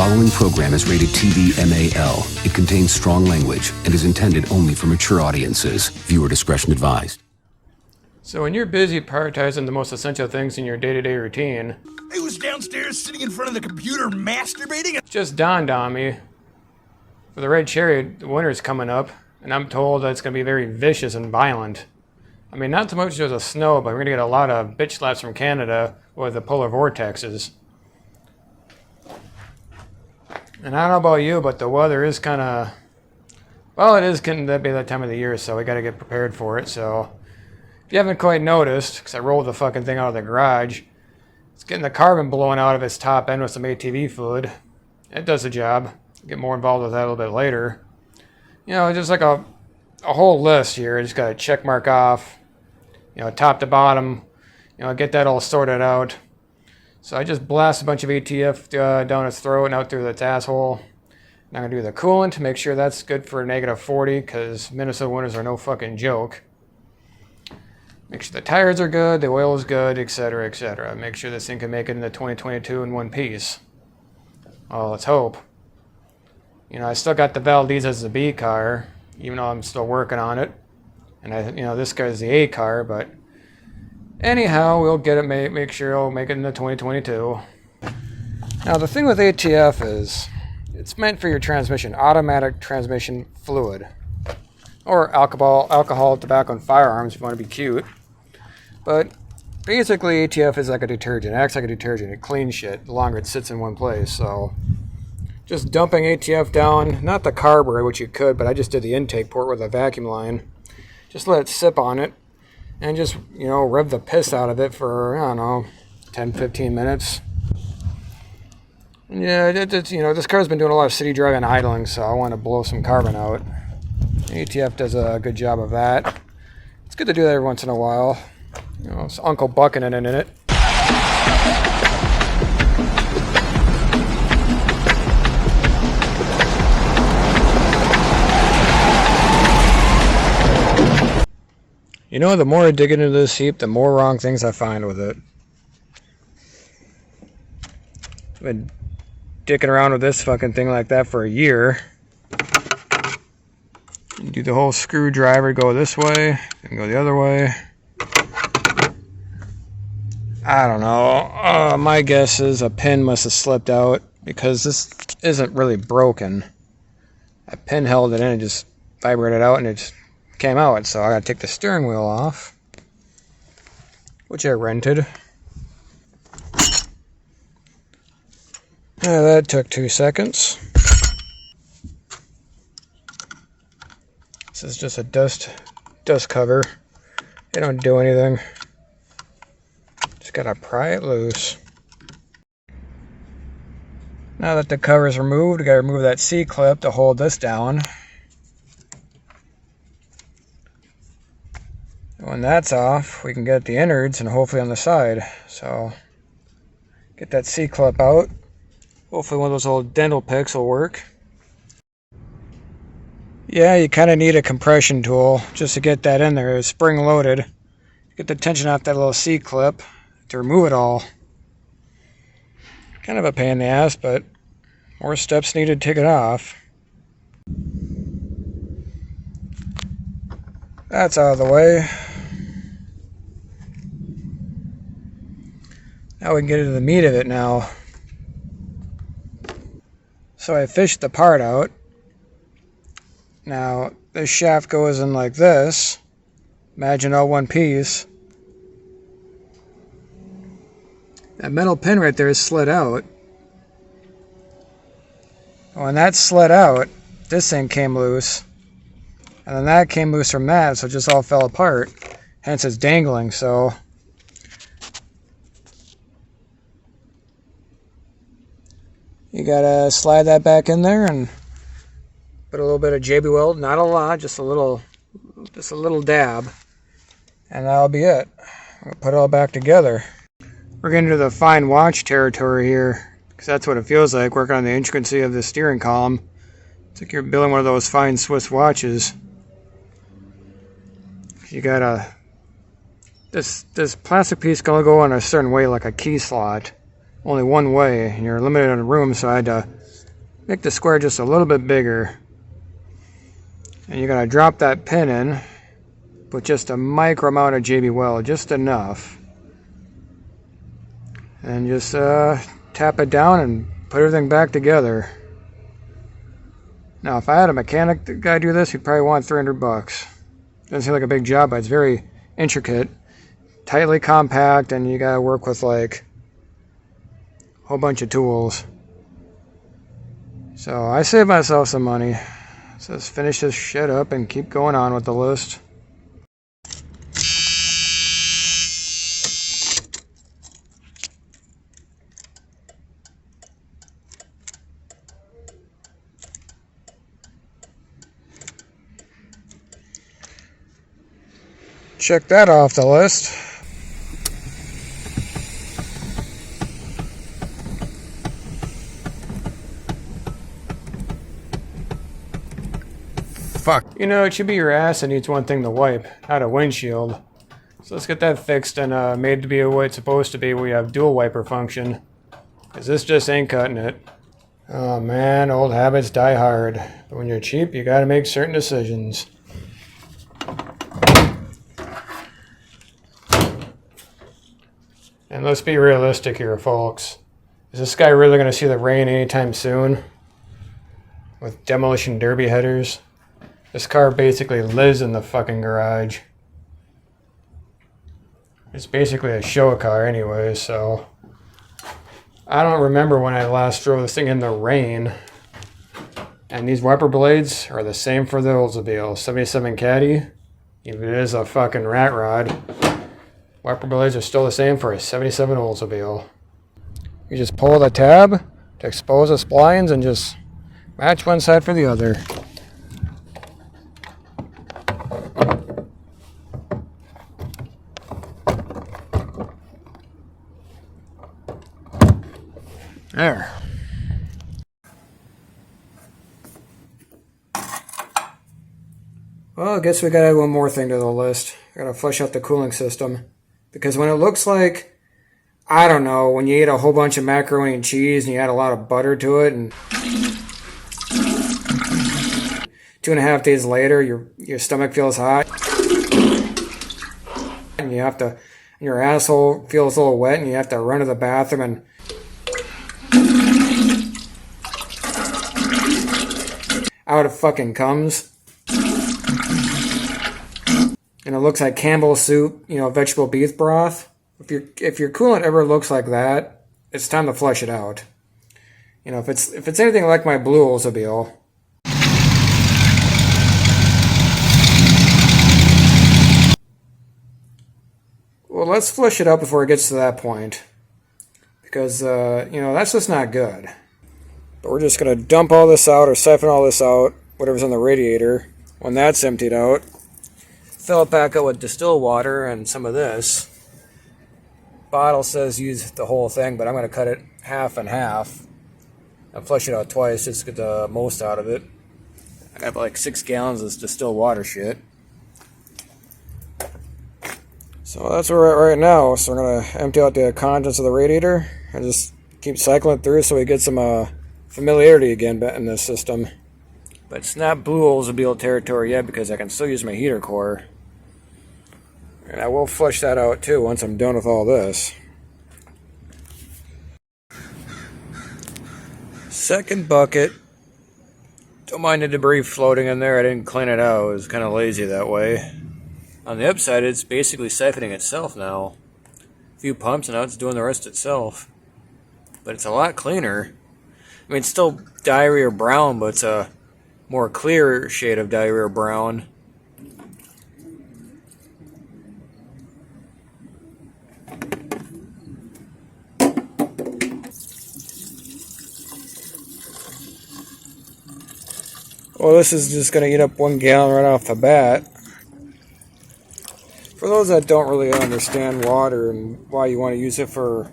following program is rated TV MAL. It contains strong language and is intended only for mature audiences. Viewer discretion advised. So when you're busy prioritizing the most essential things in your day-to-day routine, I was downstairs sitting in front of the computer masturbating. it just dawned on me, for the red chariot, the winter's coming up, and I'm told that it's going to be very vicious and violent. I mean, not so much as the snow, but we're going to get a lot of bitch slaps from Canada with the polar vortexes. And I don't know about you, but the weather is kind of, well, it is getting to be that time of the year, so we got to get prepared for it. So if you haven't quite noticed, because I rolled the fucking thing out of the garage, it's getting the carbon blowing out of its top end with some ATV fluid. It does the job. I'll get more involved with that a little bit later. You know, just like a whole list here. I just got to check mark off, you know, top to bottom, you know, get that all sorted out. So I just blast a bunch of ATF down its throat and out through its asshole. Now I'm going to do the coolant to make sure that's good for -40, because Minnesota winters are no fucking joke. Make sure the tires are good, the oil is good, etc., etc. Make sure this thing can make it into 2022 in one piece. Well, let's hope. You know, I still got the Valdez as the B car, even though I'm still working on it. And this guy's the A car, but anyhow, we'll get it, make sure it'll make it into 2022. Now, the thing with ATF is, it's meant for your transmission, automatic transmission fluid. Or alcohol, tobacco, and firearms if you want to be cute. But basically, ATF is like a detergent. It acts like a detergent. It cleans shit the longer it sits in one place. So just dumping ATF down, not the carburetor, which you could, but I just did the intake port with a vacuum line. Just let it sip on it. And just, you know, rev the piss out of it for, I don't know, 10-15 minutes. Yeah, you know, this car's been doing a lot of city driving and idling, so I want to blow some carbon out. ATF does a good job of that. It's good to do that every once in a while. You know, it's Uncle Bucking in it. You know, the more I dig into this heap, the more wrong things I find with it. I've been dicking around with this fucking thing like that for a year. You do the whole screwdriver, go this way, and go the other way. I don't know. My guess is a pin must have slipped out, because this isn't really broken. A pin held it in and just vibrated out, and it just came out, so I gotta take the steering wheel off, which I rented. That took 2 seconds. This is just a dust cover. They don't do anything. Just gotta pry it loose. Now that the cover is removed, I gotta remove that C-clip to hold this down. When that's off, we can get the innards and hopefully on the side. So, get that C-clip out. Hopefully one of those old dental picks will work. Yeah, you kind of need a compression tool just to get that in there. It's spring loaded. Get the tension off that little C-clip to remove it all. Kind of a pain in the ass, but more steps needed to take it off. That's out of the way. Now we can get into the meat of it now. So I fished the part out. Now this shaft goes in like this. Imagine all one piece. That metal pin right there is slid out. When that slid out, this thing came loose. And then that came loose from that, so it just all fell apart. Hence it's dangling, so you gotta slide that back in there and put a little bit of JB Weld, not a lot, just a little dab. And that'll be it. We'll put it all back together. We're getting to the fine watch territory here, because that's what it feels like, working on the intricacy of the steering column. It's like you're building one of those fine Swiss watches. You gotta, this plastic piece can only go in a certain way, like a key slot, only one way, and you're limited on room, so I had to make the square just a little bit bigger. And you're going to drop that pin in with just a micro amount of JB Weld, just enough. And just tap it down and put everything back together. Now, if I had a mechanic guy do this, he'd probably want $300. Doesn't seem like a big job, but it's very intricate, tightly compact, and you gotta work with like a whole bunch of tools. So I saved myself some money. So let's finish this shit up and keep going on with the list. Check that off the list. Fuck. You know, it should be your ass that needs one thing to wipe, not a windshield. So let's get that fixed and made to be the way it's supposed to be. We have dual wiper function. Because this just ain't cutting it. Oh man, old habits die hard. But when you're cheap, you gotta make certain decisions. And let's be realistic here, folks. Is this guy really going to see the rain anytime soon? With demolition derby headers? This car basically lives in the fucking garage. It's basically a show car anyway, so... I don't remember when I last drove this thing in the rain. And these wiper blades are the same for the Oldsmobile 77 Caddy. Even if it is a fucking rat rod. Wiper blades are still the same for a 77 Oldsmobile. You just pull the tab to expose the splines and just match one side for the other. There. Well, I guess we gotta add one more thing to the list. I gotta flush out the cooling system. Because when it looks like, I don't know, when you eat a whole bunch of macaroni and cheese and you add a lot of butter to it, and 2.5 days later your stomach feels hot, and you have to, your asshole feels a little wet, and you have to run to the bathroom and out it fucking comes. And it looks like Campbell's soup, you know, vegetable beef broth. If your coolant ever looks like that, it's time to flush it out. You know, if it's anything like my blue Oldsmobile. Well, let's flush it out before it gets to that point. Because, you know, that's just not good. But we're just going to dump all this out or siphon all this out, whatever's in the radiator. When that's emptied out, fill it back up with distilled water and some of this. Bottle says use the whole thing, but I'm going to cut it half and half. And flush it out twice just to get the most out of it. I got like 6 gallons of distilled water shit. So that's where we're at right now. So we're going to empty out the contents of the radiator and just keep cycling through so we get some familiarity again in this system. But it's not blue Oldsmobile territory yet because I can still use my heater core. And I will flush that out too once I'm done with all this. Second bucket. Don't mind the debris floating in there. I didn't clean it out. I was kind of lazy that way. On the upside, it's basically siphoning itself now. A few pumps and now it's doing the rest itself. But it's a lot cleaner. I mean, it's still diarrhea brown, but it's a more clear shade of diarrhea brown. Well, this is just going to eat up 1 gallon right off the bat. For those that don't really understand water and why you want to use it for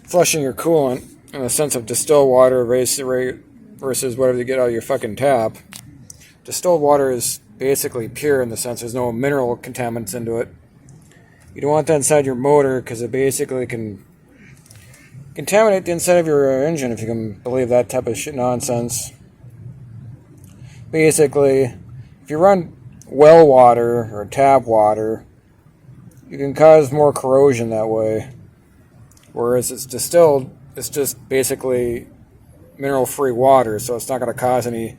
flushing your coolant, in the sense of distilled water versus whatever you get out of your fucking tap. Distilled water is basically pure in the sense there's no mineral contaminants into it. You don't want that inside your motor because it basically can contaminate the inside of your engine, if you can believe that type of shit nonsense. Basically, if you run well water or tap water, you can cause more corrosion that way. Whereas it's distilled, it's just basically mineral-free water, so it's not going to cause any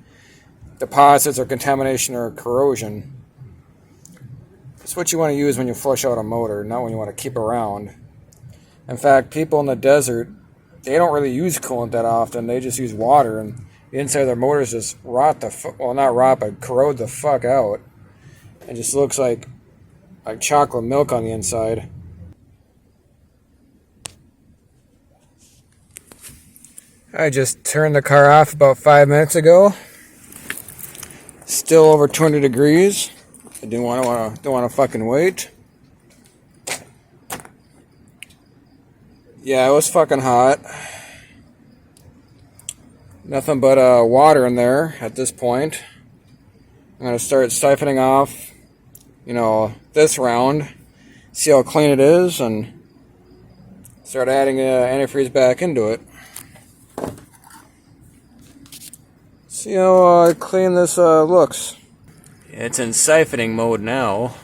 deposits or contamination or corrosion. It's what you want to use when you flush out a motor, not when you want to keep around. In fact, people in the desert, they don't really use coolant that often. They just use water, and the inside of their motors just rot well, not rot, but corrode the fuck out. It just looks like chocolate milk on the inside. I just turned the car off about 5 minutes ago. Still over 200 degrees. I don't want to fucking wait. Yeah, it was fucking hot. Nothing but water in there at this point. I'm gonna start siphoning off, this round. See how clean it is, and start adding antifreeze back into it. See how clean this looks. It's in siphoning mode now.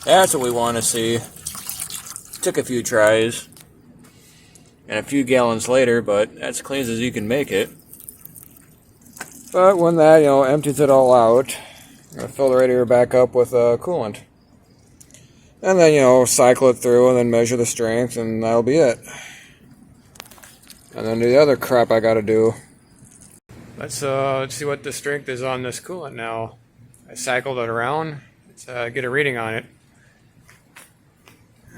That's what we want to see. Took a few tries and a few gallons later, but that's clean as you can make it. But when that, empties it all out, I'm going to fill the radiator back up with coolant. And then, cycle it through and then measure the strength, and that'll be it. And then do the other crap I got to do. Let's see what the strength is on this coolant now. I cycled it around. Let's get a reading on it.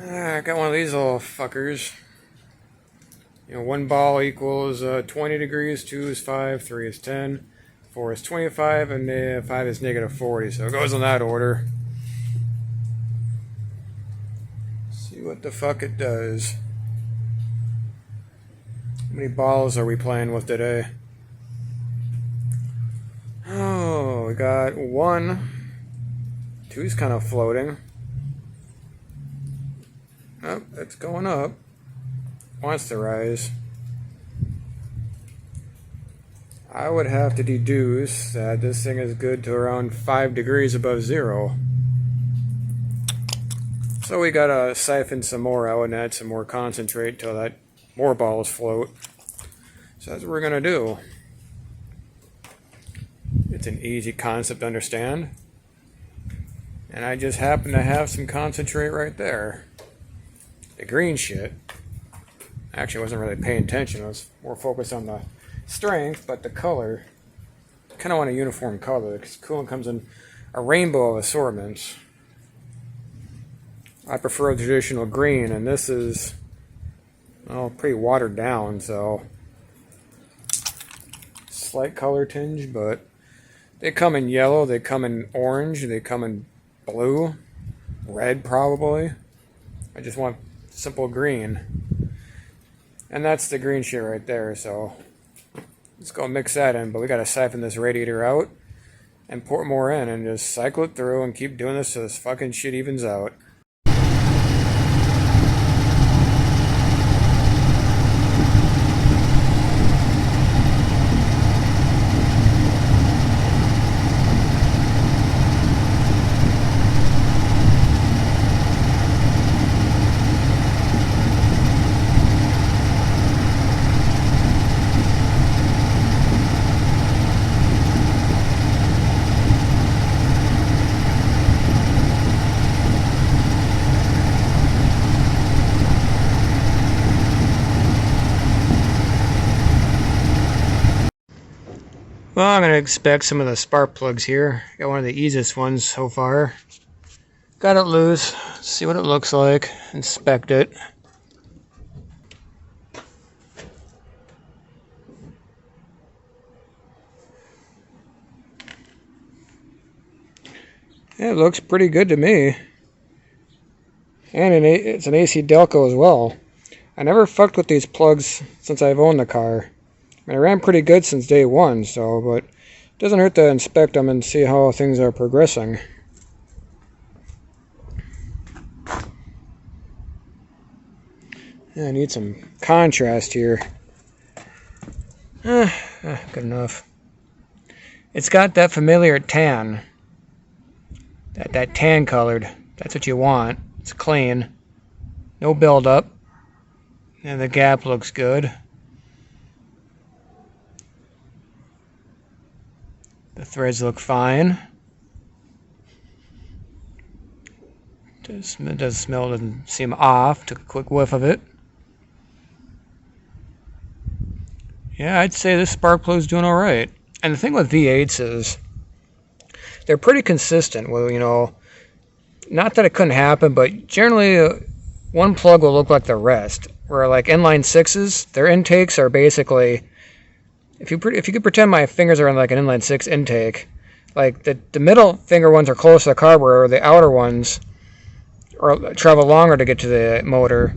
I got one of these little fuckers. 1 ball equals 20 degrees, 2 is 5, 3 is 10, 4 is 25, and 5 is negative 40. So it goes in that order. See what the fuck it does. How many balls are we playing with today? Oh, we got 1. 2's kind of floating. Oh, it's going up. Wants to rise. I would have to deduce that this thing is good to around 5 degrees above zero. So we gotta siphon some more out and add some more concentrate till that more balls float. So that's what we're gonna do. It's an easy concept to understand. And I just happen to have some concentrate right there. The green shit. Actually, I wasn't really paying attention. I was more focused on the strength, but the color. I kind of want a uniform color because coolant comes in a rainbow of assortments. I prefer a traditional green, and this is, pretty watered down, so slight color tinge, but they come in yellow, they come in orange, they come in blue, red probably. I just want simple green. And that's the green shit right there, so let's go mix that in, but we gotta siphon this radiator out and pour more in and just cycle it through and keep doing this so this fucking shit evens out. Well, I'm going to inspect some of the spark plugs here. Got one of the easiest ones so far. Got it loose. See what it looks like. Inspect it. It looks pretty good to me. And it's an AC Delco as well. I never fucked with these plugs since I've owned the car. I ran pretty good since day one, but it doesn't hurt to inspect them and see how things are progressing. I need some contrast here. Good enough. It's got that familiar tan. That tan colored. That's what you want. It's clean. No buildup. And the gap looks good. The threads look fine. It does smell, doesn't seem off. Took a quick whiff of it. Yeah, I'd say this spark plug's doing alright. And the thing with V8s is they're pretty consistent. Well, you know, not that it couldn't happen, but generally one plug will look like the rest. Where like inline 6s, their intakes are basically, if you could pretend my fingers are on like an inline 6 intake, like the middle finger ones are close to the carburetor, the outer ones travel longer to get to the motor.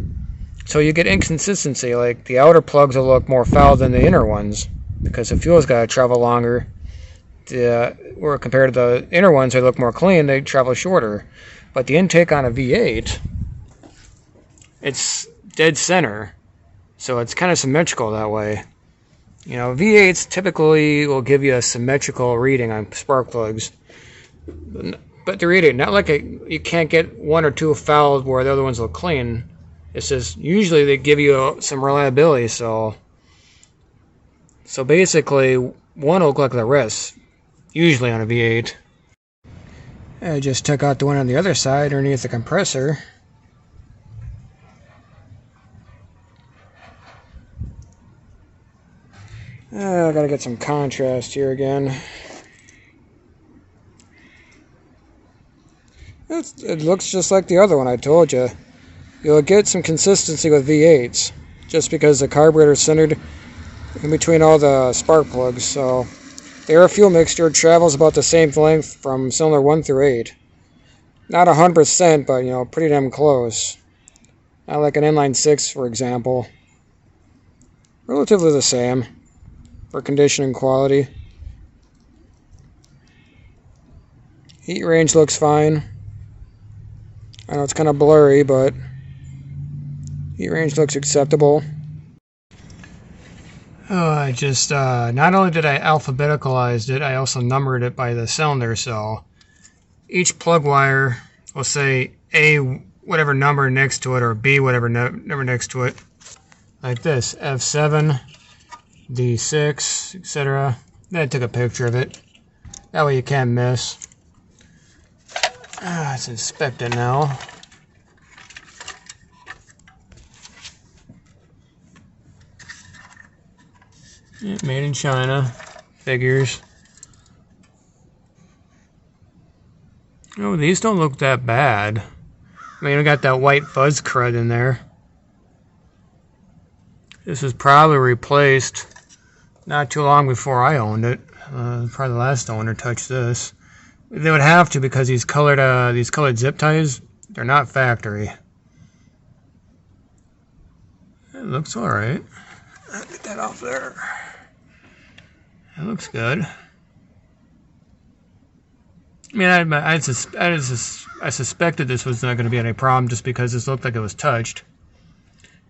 So you get inconsistency, like the outer plugs will look more foul than the inner ones because the fuel's got to travel longer. Or compared to the inner ones, they look more clean, they travel shorter. But the intake on a V8, it's dead center, so it's kind of symmetrical that way. You know, V8s typically will give you a symmetrical reading on spark plugs, but the reading, not like you can't get one or two fouled where the other ones look clean. It's just usually they give you some reliability, so basically one will look like the rest, usually on a V8. I just took out the one on the other side underneath the compressor. I gotta get some contrast here again. It looks just like the other one, I told you. You'll get some consistency with V8s, just because the carburetor is centered in between all the spark plugs. So the air-fuel mixture travels about the same length from cylinder 1 through 8. Not 100%, but you know, pretty damn close. Not like an inline 6, for example. Relatively the same for condition and quality. Heat range looks fine. I know it's kind of blurry, but heat range looks acceptable. Oh, I just, not only did I alphabeticalize it, I also numbered it by the cylinder, so each plug wire will say A whatever number next to it, or B whatever number next to it, like this, F7, D6, etc. Then I took a picture of it. That way you can't miss. Let's inspect it now. Yeah, made in China. Figures. Oh, these don't look that bad. I mean, we got that white fuzz crud in there. This was probably replaced not too long before I owned it. Probably the last owner touched this. They would have to, because these colored zip ties, they're not factory. It looks alright. I'll get that off there. It looks good. I mean, I suspected this was not going to be any problem just because this looked like it was touched.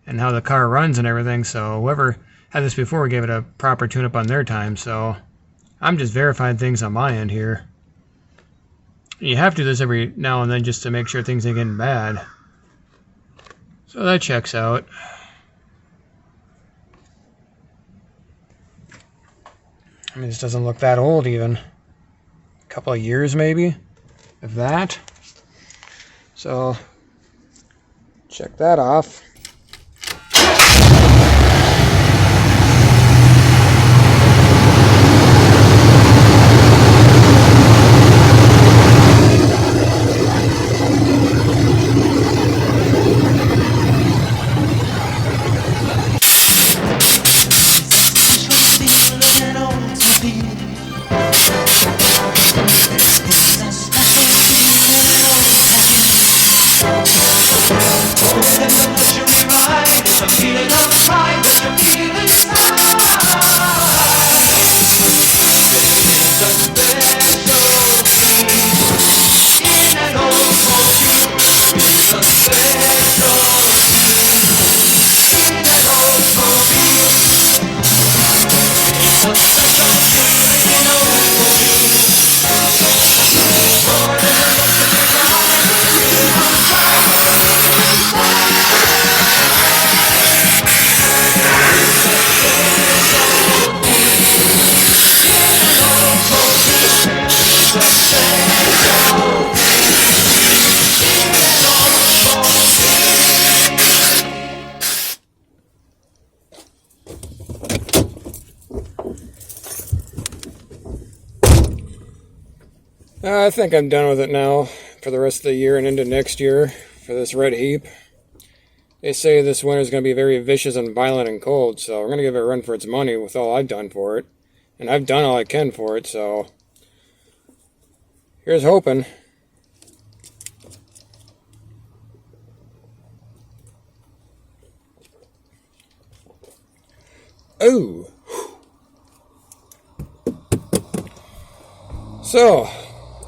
And how the car runs and everything, so whoever had this before gave it a proper tune-up on their time, so I'm just verifying things on my end here. You have to do this every now and then just to make sure things ain't getting bad. So that checks out. I mean, this doesn't look that old even. A couple of years maybe, if that. So, check that off. Remember what you I think I'm done with it now for the rest of the year and into next year for this red heap. They say this winter is going to be very vicious and violent and cold, so we're going to give it a run for its money with all I've done for it. And I've done all I can for it, so here's hoping. Oh! So,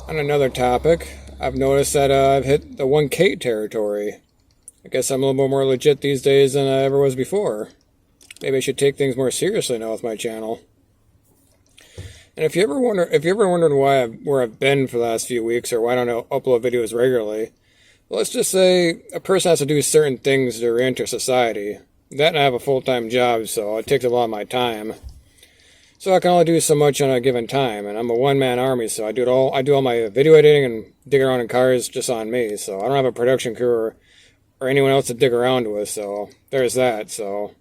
on another topic, I've noticed that I've hit the 1K territory. I guess I'm a little bit more legit these days than I ever was before. Maybe I should take things more seriously now with my channel. And if you ever wondered where I've been for the last few weeks, or why I don't upload videos regularly, well, let's just say a person has to do certain things to re-enter society. That and I have a full-time job, so it takes a lot of my time. So I can only do so much on a given time, and I'm a one-man army, so I do all my video editing and dig around in cars just on me. So I don't have a production crew or anyone else to dig around with. So there's that. So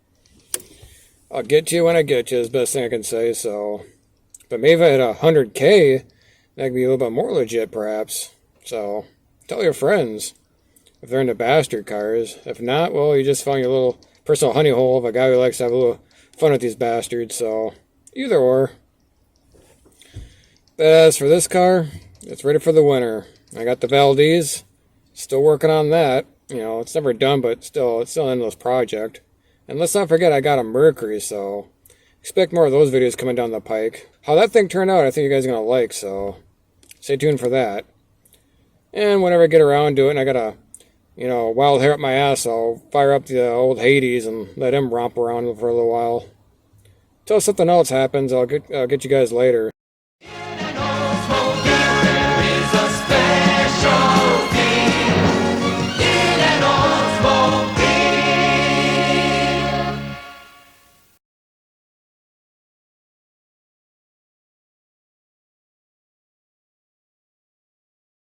I'll get to you when I get to you is the best thing I can say. So, but maybe if I hit 100K, that could be a little bit more legit, perhaps. So tell your friends if they're into bastard cars. If not, well, you just found your little personal honey hole of a guy who likes to have a little fun with these bastards. So either or. But as for this car, it's ready for the winter. I got the Valdez, still working on that. You know, it's never done, but it's still an endless project. And let's not forget I got a Mercury, so expect more of those videos coming down the pike. How that thing turned out, I think you guys are going to like, so stay tuned for that. And whenever I get around to it and I got a, wild hair up my ass, I'll fire up the old Hades and let him romp around for a little while. Till something else happens, I'll get you guys later.